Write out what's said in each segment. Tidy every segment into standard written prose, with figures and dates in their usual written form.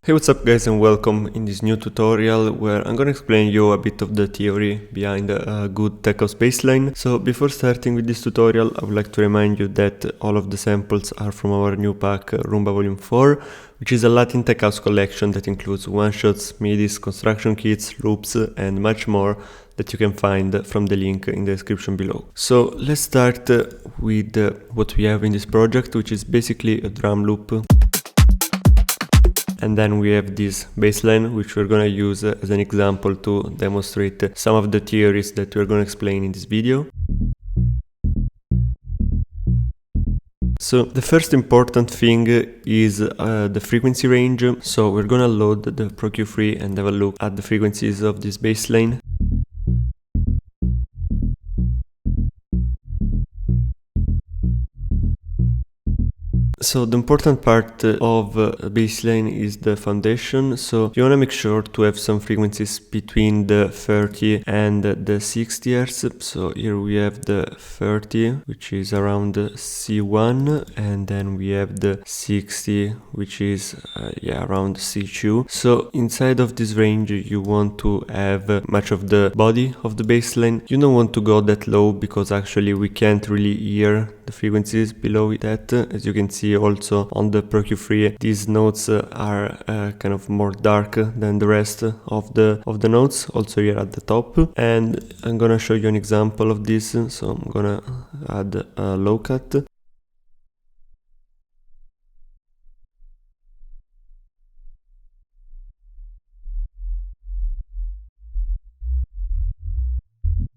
Hey, what's up guys, and welcome in this new tutorial where I'm gonna explain you a bit of the theory behind a good tech house baseline. So before starting with this tutorial, I would like to remind you that all of the samples are from our new pack Roomba Volume 4, which is a Latin tech house collection that includes one-shots, midis, construction kits, loops, and much more that you can find from the link in the description below. So let's start with what we have in this project, which is basically a drum loop. And then we have this baseline, which we're gonna use as an example to demonstrate some of the theories that we're gonna explain in this video. So the first important thing is the frequency range. So we're gonna load the ProQ3 and have a look at the frequencies of this baseline. So the important part of baseline is the foundation. So you want to make sure to have some frequencies between the 30 and the 60 Hz. So here we have the 30, which is around C1, and then we have the 60, which is around C2. So inside of this range you want to have much of the body of the baseline. You don't want to go that low because actually we can't really hear the frequencies below that. As you can see also on the ProQ3, these notes are kind of more dark than the rest of the notes, also here at the top. And I'm gonna show you an example of this. So I'm gonna add a low cut.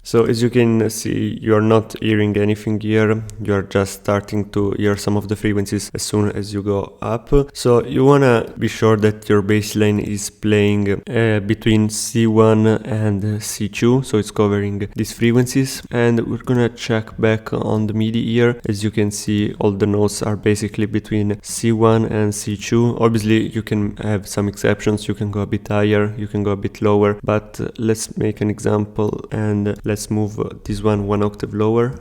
So as you can see, you are not hearing anything here, you are just starting to hear some of the frequencies as soon as you go up. So you wanna be sure that your baseline is playing between C1 and C2, so it's covering these frequencies. And we're gonna check back on the MIDI here. As you can see, all the notes are basically between C1 and C2. Obviously you can have some exceptions, you can go a bit higher, you can go a bit lower, but let's make an example and let's move this one octave lower.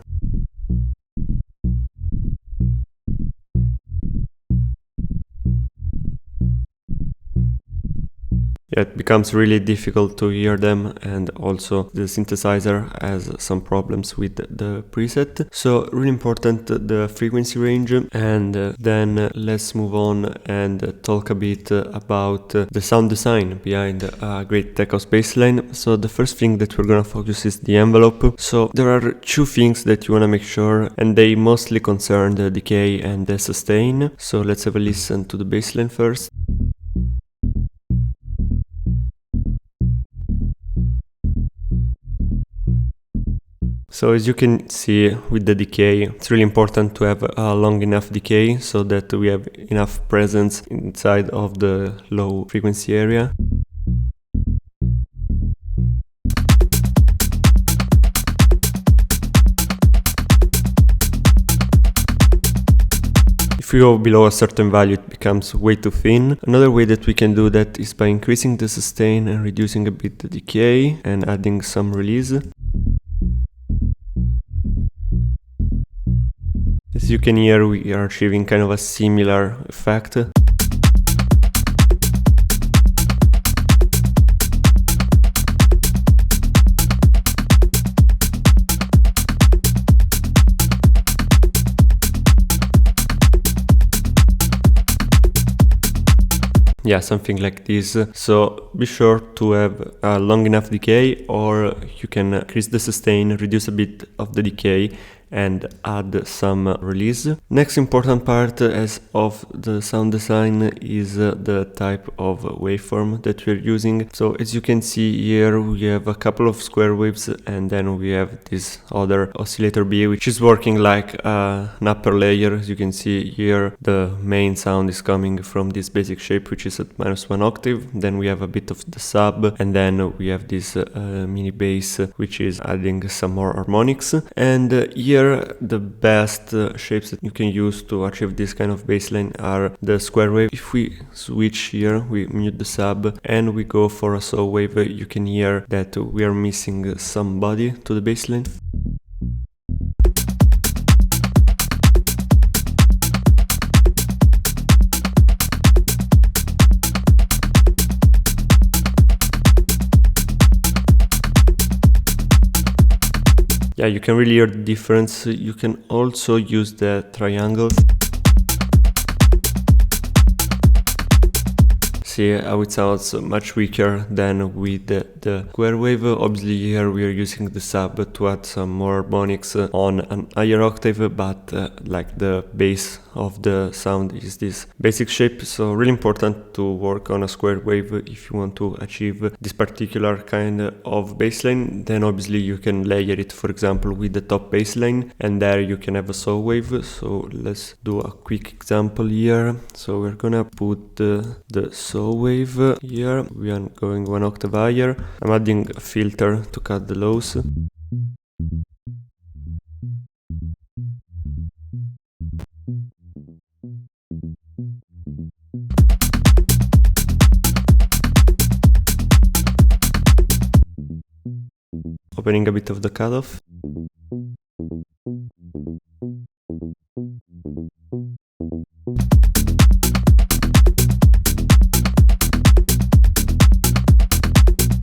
Yeah, it becomes really difficult to hear them, and also the synthesizer has some problems with the preset. So really important, the frequency range. And then let's move on and talk a bit about the sound design behind a great tech house baseline. So the first thing that we're gonna focus is the envelope. So there are two things that you wanna make sure, and they mostly concern the decay and the sustain. So let's have a listen to the baseline first. So as you can see with the decay, it's really important to have a long enough decay so that we have enough presence inside of the low frequency area. If you go below a certain value, it becomes way too thin. Another way that we can do that is by increasing the sustain and reducing a bit the decay and adding some release. As you can hear, we are achieving kind of a similar effect. Yeah, something like this. So be sure to have a long enough decay, or you can increase the sustain, reduce a bit of the decay, and add some release. Next important part as of the sound design is the type of waveform that we're using. So as you can see here, we have a couple of square waves, and then we have this other oscillator B, which is working like an upper layer. As you can see here, the main sound is coming from this basic shape, which is at -1 octave. Then we have a bit of the sub, and then we have this mini bass, which is adding some more harmonics. And here the best shapes that you can use to achieve this kind of baseline are the square wave. If we switch here, we mute the sub and we go for a saw wave, you can hear that we are missing some body to the baseline. Yeah, you can really hear the difference. You can also use the triangle. See how it sounds much weaker than with the square wave. Obviously here we are using the sub to add some more harmonics on an higher octave, but like the base of the sound is this basic shape, so really important to work on a square wave if you want to achieve this particular kind of bassline. Then obviously you can layer it, for example, with the top bassline, and there you can have a saw wave. So let's do a quick example here. So we're gonna put the saw wave here. We are going one octave higher. I'm adding a filter to cut the lows. Opening a bit of the cutoff.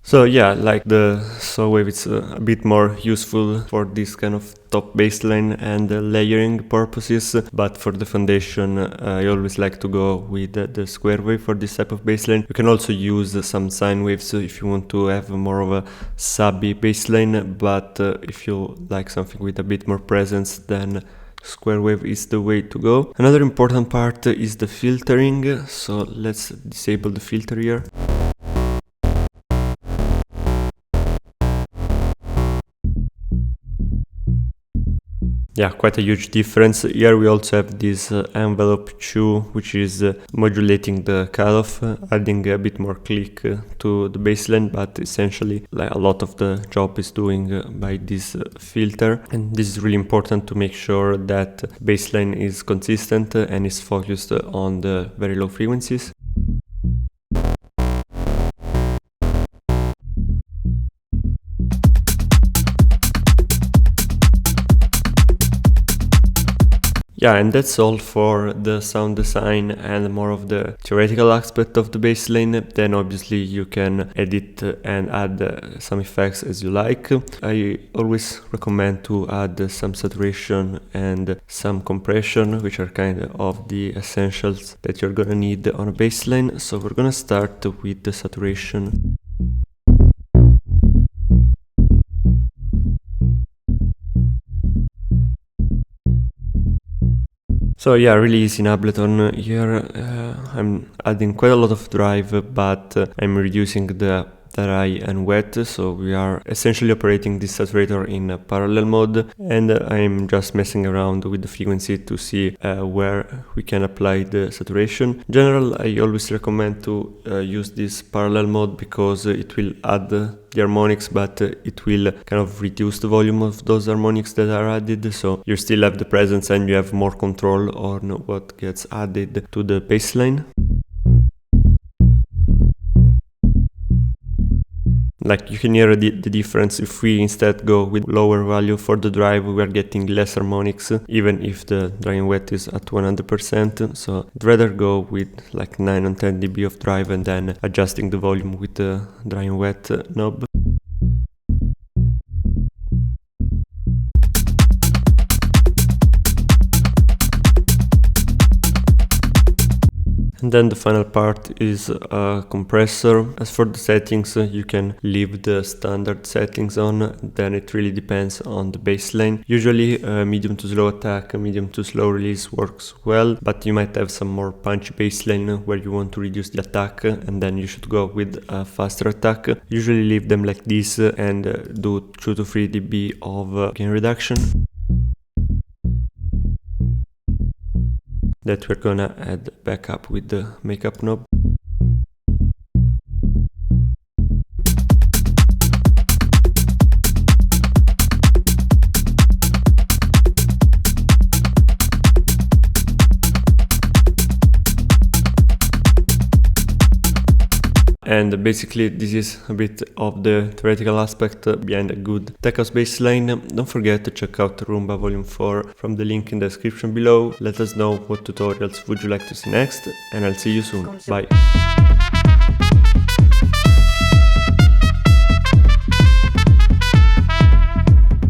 So yeah, like the saw wave, it's a bit more useful for this kind of top bassline and layering purposes, but for the foundation I always like to go with the square wave for this type of bassline. You can also use some sine waves if you want to have more of a subby bassline, but if you like something with a bit more presence, then square wave is the way to go. Another important part is the filtering, so let's disable the filter here. Yeah, quite a huge difference. Here we also have this envelope 2, which is modulating the cutoff, adding a bit more click to the bassline, but essentially like a lot of the job is doing by this filter. And this is really important to make sure that bassline is consistent and is focused on the very low frequencies. Yeah, and that's all for the sound design and more of the theoretical aspect of the bassline. Then obviously you can edit and add some effects as you like. I always recommend to add some saturation and some compression, which are kind of the essentials that you're gonna need on a bassline. So we're gonna start with the saturation. So yeah, really easy in Ableton. Here I'm adding quite a lot of drive, but I'm reducing the dry and wet, so we are essentially operating this saturator in a parallel mode, and I'm just messing around with the frequency to see where we can apply the saturation. In general, I always recommend to use this parallel mode because it will add the harmonics, but it will kind of reduce the volume of those harmonics that are added, so you still have the presence and you have more control on what gets added to the bassline. Like you can hear the difference. If we instead go with lower value for the drive, we are getting less harmonics, even if the dry and wet is at 100%. So I'd rather go with like 9 or 10 dB of drive and then adjusting the volume with the dry and wet knob. And then the final part is a compressor. As for the settings, you can leave the standard settings on, then it really depends on the bassline. Usually medium to slow attack, medium to slow release works well, but you might have some more punchy bassline where you want to reduce the attack, and then you should go with a faster attack. Usually leave them like this and do 2 to 3 dB of gain reduction. That we're gonna add back up with the makeup knob. And basically this is a bit of the theoretical aspect behind a good tech house bassline. Don't forget to check out Roomba Volume 4 from the link in the description below. Let us know what tutorials would you like to see next, and I'll see you soon. Bye!